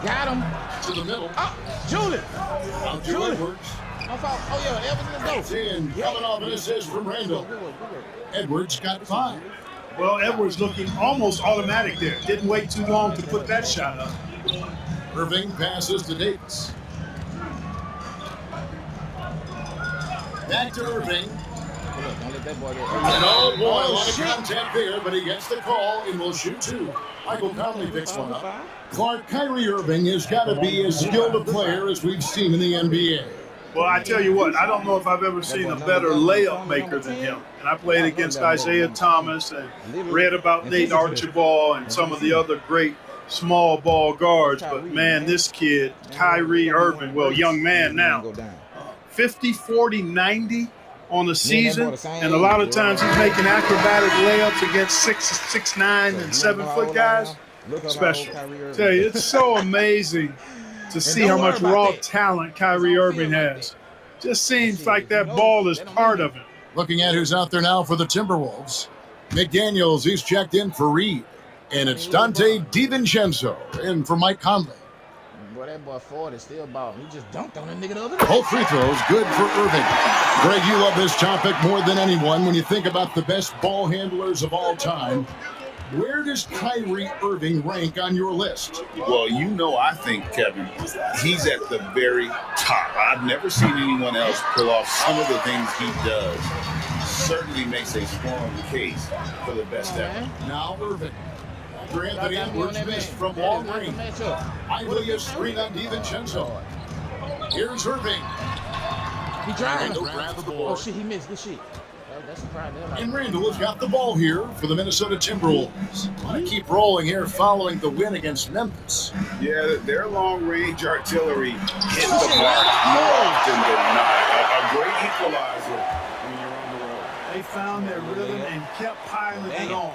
Got him. To the middle. Oh, Julian. Out to Julian. Edwards. My fault. Oh, yeah, Evans in the That's in. Coming off an assist from Randall. Edwards got 5. Well, Edwards looking almost automatic there. Didn't wait too long to put that shot up. Irving passes to Davis. Back to Irving. Don't let that boy get And oh boy, a lot of contact there, but he gets the call and will shoot 2. Michael Conley picks one up. Clark, Kyrie Irving has got to be as skilled a player as we've seen in the NBA. Well, I tell you what, I don't know if I've ever seen a better layup maker than him. And I played against Isaiah Thomas and read about Nate Archibald and some of the other great small ball guards. But man, this kid, Kyrie Irving, well, young man now, 50, 40, 90 on the season. And a lot of times he's making acrobatic layups against 6'9" and 7-foot guys. Special. I tell you, it's so amazing to see how much raw talent Kyrie Irving has. Just seems like that ball is part of it. Looking at who's out there now for the Timberwolves. McDaniels, he's checked in for Reed. And it's Dante DiVincenzo in for Mike Conley. Boy, that boy Ford is still balling. He just dunked on that nigga the other day. Both free throws good for Irving. Greg, you love this topic more than anyone. When you think about the best ball handlers of all time, where does Kyrie Irving rank on your list? Well, you know, I think, Kevin, he's at the very top. I've never seen anyone else pull off some of the things he does. Certainly makes a strong case for the best ever. Now Irving. After Anthony Edwards missed from long range. Ivalia's screen on DiVincenzo. Here's Irving. He trying to grab the Oh, board. shit, he missed. Good shit. That's the pride. And Randall has got the ball here for the Minnesota Timberwolves. Want to keep rolling here following the win against Memphis. Yeah, their long-range artillery hit the mark more often than not. A great equalizer when you're on the road. They found their rhythm and kept piling it on.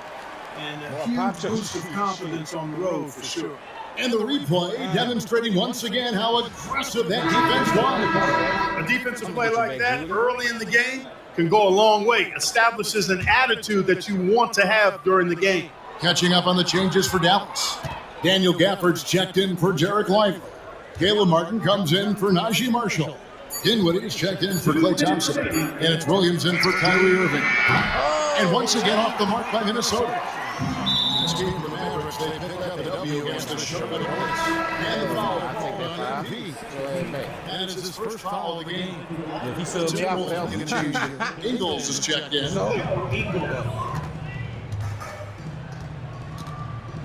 And a huge boost of confidence on the road for sure. And the replay demonstrating once again how aggressive that defense was. A defensive play like that early in the game can go a long way. Establishes an attitude that you want to have during the game. Catching up on the changes for Dallas. Daniel Gafford's checked in for Derek Lively. Caleb Martin comes in for Najee Marshall. Dinwiddie's checked in for Klay Thompson. And it's Williams in for Kyrie Irving. And once again off the mark by Minnesota. Speaking of the Mavericks, they picked up a W against the Charlotte Hornets. And the foul on MVP. And it's his first foul of the game. Yeah, he subbed me out for that. Ingles is checked in.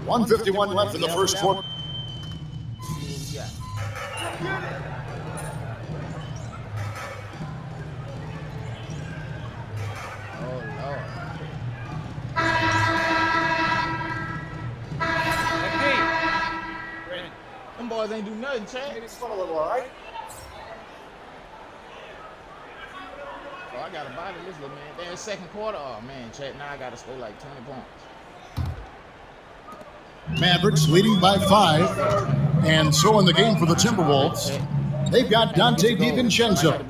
1:51 left in the first quarter. Them boys ain't do nothing, Chad. It's fun a little, all right? Oh, I got a body this little man. Then the second quarter, oh man, Chad, now I gotta stay like 20 points. Mavericks leading by 5. And so in the game for the Timberwolves, they've got Dante DiVincenzo.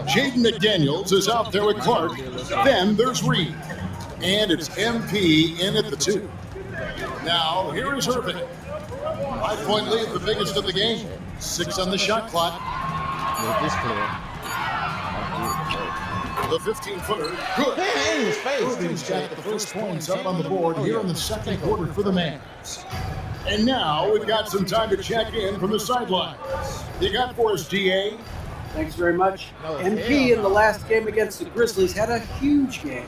Jaden McDaniels is out there with Clark. Then there's Reed. And it's MP in at the 2. Now, here is Irving. 5-point lead, the biggest of the game. 6 on the shot clock. With this player. The 15-footer, good. Irving's got the first points up on the board here in the second quarter for the Mavs. And now we've got some time to check in from the sidelines. You got for us, DA? Thanks very much. MP in the last game against the Grizzlies had a huge game.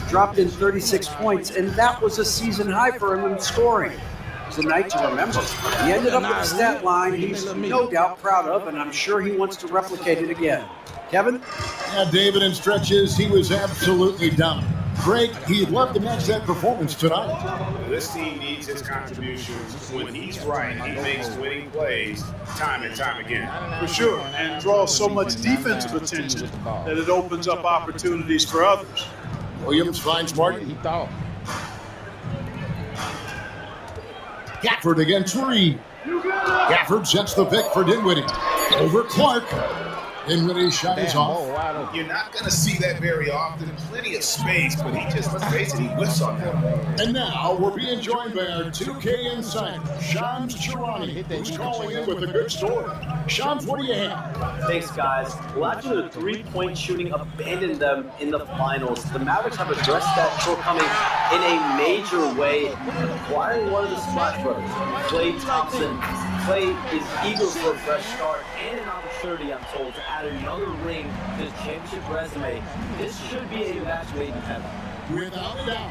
Dropped in 36 points, and that was a season high for him in scoring. It was a night to remember. He ended up with a stat line he's no doubt proud of, and I'm sure he wants to replicate it again. Kevin? Yeah, David, in stretches, he was absolutely dominant. Greg, he'd love to match that performance tonight. This team needs his contributions. When he's right, he makes winning plays time and time again. For sure, and draws so much defensive attention that it opens up opportunities for others. Williams finds Martin. He thought. Gafford against Reed. Gafford sets the pick for Dinwiddie. Over Clark. Dinwiddie's shot is Damn, off. ball wide open. You're not going to see that very often. Plenty of space, but he just, let's face it, he whiffs on that. And now we're being joined by our 2K insider, Shams Charani, who's calling in with a good story. Shams, what do you have? Thanks, guys. Well, after the three-point shooting abandoned them in the finals, the Mavericks have addressed that shortcoming in a major way, acquiring one of the Splash Brothers, Klay Thompson. Klay is eager for a fresh start and an opportunity, I'm told, to add another ring to his championship resume. This should be a match made in heaven. Without a doubt,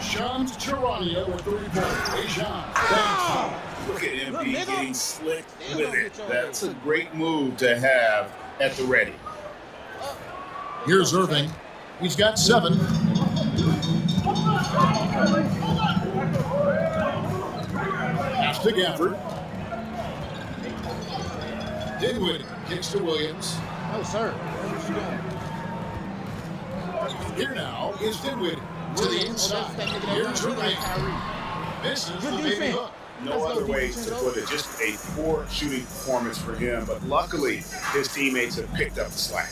Shams Charania with the report. Hey, Shams, thanks. Look at MP getting slick with it. That's a great move to have at the ready. Here's Irving. He's got 7. Pass to Gafford. Dinwiddie kicks to Williams. No, sir. What you doing? Here now is Dinwiddie to the inside. Here's Irving. Misses the Good baby defense. hook. No other ways to put it. Just a poor shooting performance for him, but luckily his teammates have picked up the slack.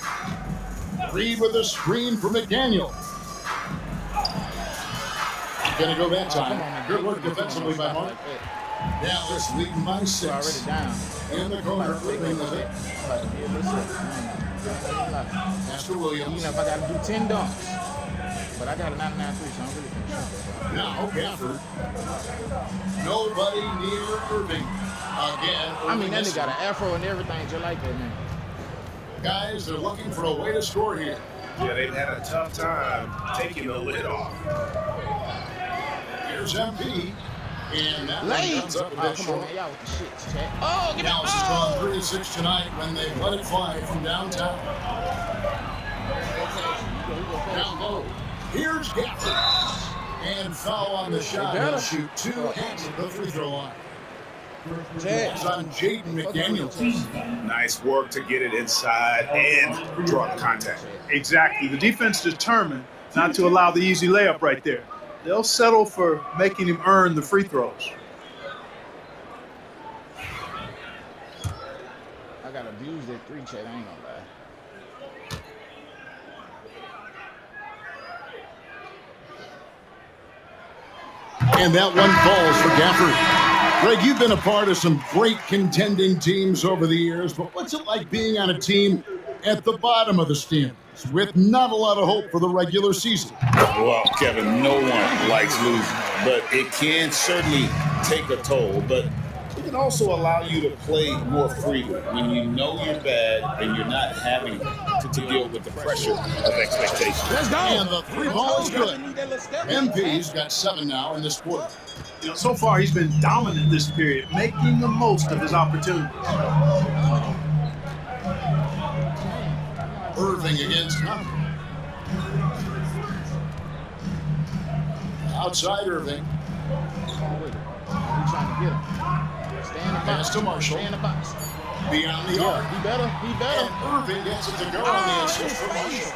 Reed with a screen for McDaniel. Gonna go that Come on, time. man. Good work defensively by Mark. Dallas leading by 6. Already down. In the corner, Irving with it. Pass to You Williams. know, if I got to do 10 dunks, but I got a 99 3, so I'm really finna shoot. Now Gafford. Nobody near Irving. Again, I mean, that missing. nigga got an afro and everything just like that, man. Guys, they're looking for a way to score here. Yeah, they've had a tough time taking the lid off. Here's MP. And that one Late! comes up a Oh, bit come on, short. man. Y'all with the shit, chat. Oh, get out. Dallas has gone 3-6 tonight when they let it fly from downtown. Down low. Here's Gafford. And foul on the shot. He'll shoot 2 at the free throw line. It's on Jaden McDaniels. Nice work to get it inside and draw the contact. Exactly. The defense determined not to allow the easy layup right there. They'll settle for making him earn the free throws. I got abused at 3, chat. I ain't gonna lie. And that one falls for Gafford. Greg, you've been a part of some great contending teams over the years, but what's it like being on a team at the bottom of the standings with not a lot of hope for the regular season? Well, Kevin, no one likes losing, but it can certainly take a toll. But it can also allow you to play more freely when you know you're bad and you're not having to deal with the pressure of expectation. Let's go. And the 3 ball is good. Need that little step. MP's got 7 now in this quarter. You know, so far he's been dominant this period, making the most of his opportunities. Irving against Conley. Outside Irving. Come on with it. We trying to get him. Stay in the Pass box. to Marshall. Stay in the box. Beyond the arc. He better. He better. And Irving gets it to go on the assist for his Marshall. face. Oh,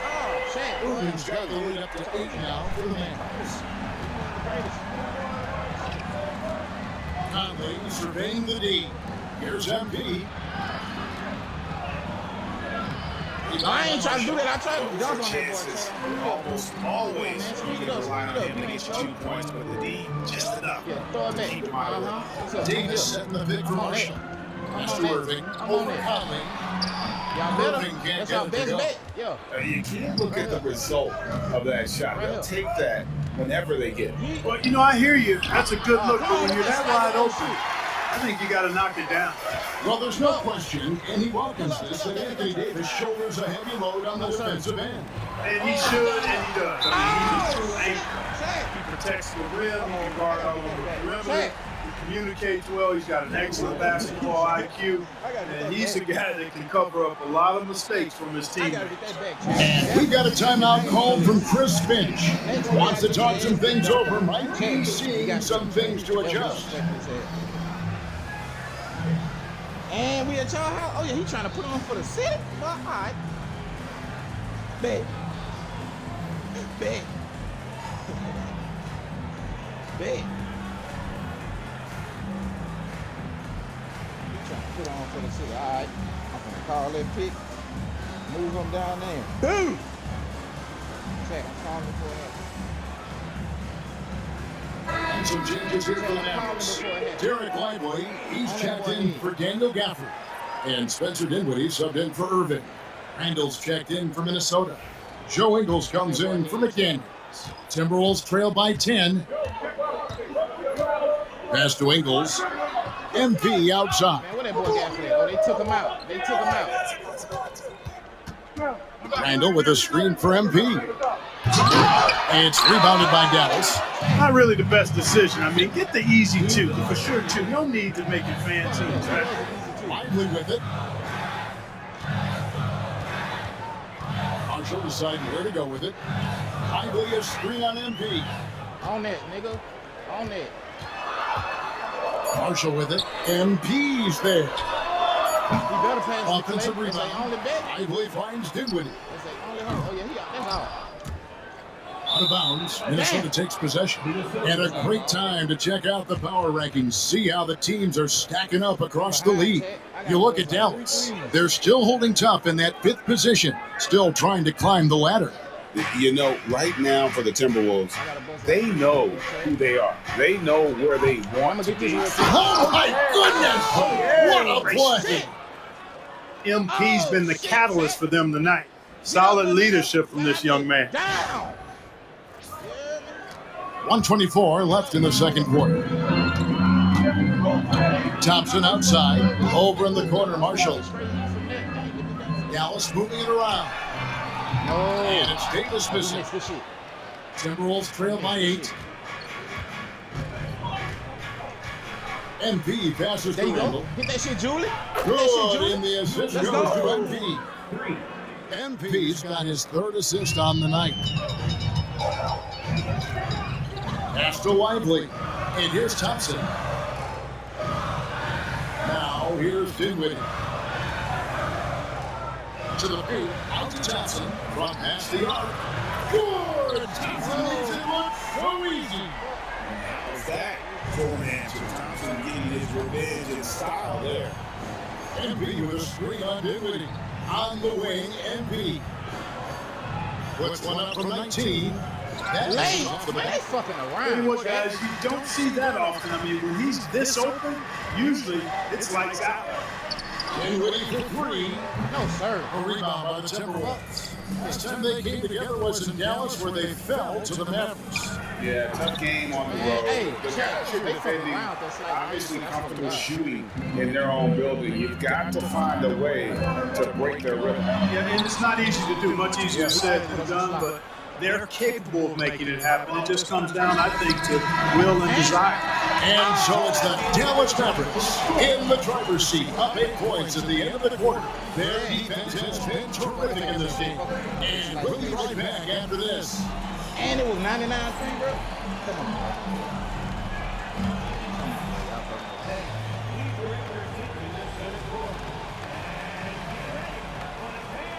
chat. Irving's got the lead up to 8 now for the Mavericks. Conley surveying the D. Here's MP. I ain't trying to do that. I tried to dunk on that Chances boy. almost always you can rely on him to get you 2 points, but the D just enough Yeah, throw it to back. keep him out of the rim. What's up? Davis setting the pick for Come on, Marshall. Come Pass on, to man. Irving. Come on, Over man. Conley. Y'all better. Irving can't That's get our it to best go. bet. Yeah. You can't look at the result of that shot. They'll take that whenever they get it. Well, you know, I hear you. That's a good look, but when you're that wide open, I think you got to knock it down. Well, there's no question, and he welcomes this, that Anthony Davis shoulders a heavy load on the defensive end. And he should, and he does. I mean, he's a true anchor. He protects the rim. He can guard all over the perimeter. He communicates well. He's got an excellent basketball IQ. And he's a guy that can cover up a lot of mistakes from his I gotta teammates. get that back, chat. We've got a timeout called from Chris Finch. Wants to talk some things over. Might be seeing some things to adjust. And we at y'all house. Oh yeah, he trying to put on for the city. Well, all right. Bet. Bet. Bet. He trying to put on for the city. All right. I'm gonna call that pick. Move him down there. Boom! Check, I'm calling for help. And some changes here for the Mavericks. Derek Lively, he's checked in for Daniel Gafford. And Spencer Dinwiddie subbed in for Irvin. Randall's checked in for Minnesota. Joe Ingles comes in for McDaniels. Timberwolves trail by 10. Pass to Ingles. MP outside. Man, what that boy got for that? Oh, they took him out. They took him out. Randall with a screen for MP. It's rebounded by Dallas. Not really the best decision. I mean, get the easy two, the for sure two. No need to make it fancy. Lively with it. Marshall deciding where to go with it. Lively a screen on MP. On that, nigga. On that. Marshall with it. MP's there. He better pass the Offensive play. That's rebound. like only bet. Lively finds Dinwiddie. That's like only her. Oh, yeah, he got that's all. Out of bounds. Minnesota takes possession. And a great time to check out the power rankings. See how the teams are stacking up across the league. You look at Dallas. They're still holding tough in that 5th position. Still trying to climb the ladder. You know, right now for the Timberwolves, they know who they are. They know where they want to be. Oh my goodness! What a play! MP's been the catalyst for them tonight. Solid leadership from this young man. Down. 1:24 left in the second quarter. Thompson outside. Over in the corner, Marshall. Dallas moving it around. No. And it's Davis missing. Good shit. Timberwolves trail by 8. MP passes to There you go. Randall. Hit that shit, Julie. Hit that shit, Good, Julie. and the assist Let's goes go. to MP. MP's got his 3rd assist on the night. Pass to Lively. And here's Thompson. Now here's Dinwiddie. To the paint, out to Thompson. From past the arc. Good! Thompson makes it look so easy. That four-man to Thompson getting his revenge in style there. MP with a screen on Dinwiddie. On the wing, MP. Puts one up from 19. That Hey, is off the man, they back. fucking Tell you around. what, guys, you don't see that often. I mean, when he's this open, usually it's lights out. Dinwiddie for 3. No, sir. A rebound by the Timberwolves. Last time they came together was in Dallas, where they fell to the Mavericks. Yeah, tough game on the Man, road. hey, The check. guys you're They fucking defending, around. That's like obviously that's comfortable what they got. shooting in their own building. You've got to find a way to break their rhythm. Yeah, and it's not easy to do, much easier said than done, but they're capable of making it happen. It just comes down, I think, to will and desire. And so it's the Dallas Mavericks in the driver's seat, up 8 points at the end of the quarter. Their defense has been terrific in this game. And we'll be right back after this. And it was 99-3, bro. Come on.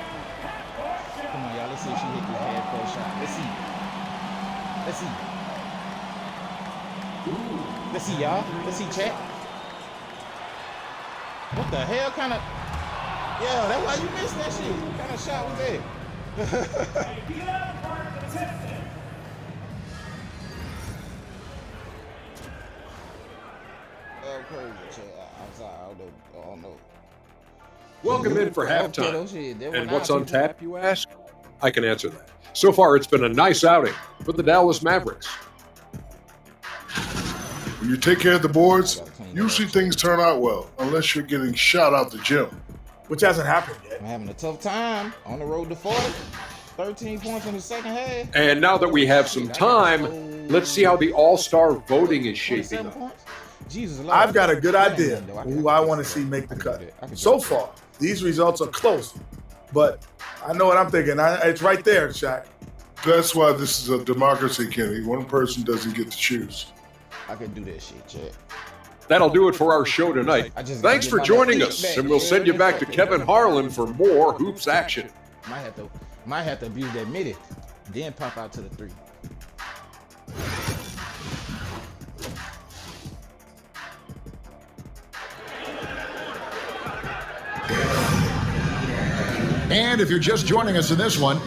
Come on, y'all. Let's see if she hit this half court shot. Let's see. Let's see. Let's see, y'all. Let's see, chat. What the hell kind of... Yeah, that's why you missed that shit. What kind of shot was that? Crazy, chat. I'm sorry. I don't know. Welcome in for Okay, halftime. those shit, they And went what's out on too. tap, you ask? I can answer that. So far, it's been a nice outing for the Dallas Mavericks. When you take care of the boards, usually things turn out well, unless you're getting shot out the gym. Which hasn't happened yet. I'm having a tough time on the road to 40. 13 points in the second half. And now that we have some time, let's see how the All-Star voting is shaping 27 up. points. Jesus, Lord. I've got a good Damn, idea though. who I want to see make the I cut. can do that. So far, these results are close, but I know what I'm thinking. It's right there, Shaq. That's why this is a democracy, Kenny. One person doesn't get to choose. I can do that shit, chat. That'll do it for our show tonight. I just gotta Thanks get for my joining feet us, back. and we'll send you back to Kevin Harlan for more hoops action. Might have to abuse that midi, then pop out to the 3. And if you're just joining us in this one,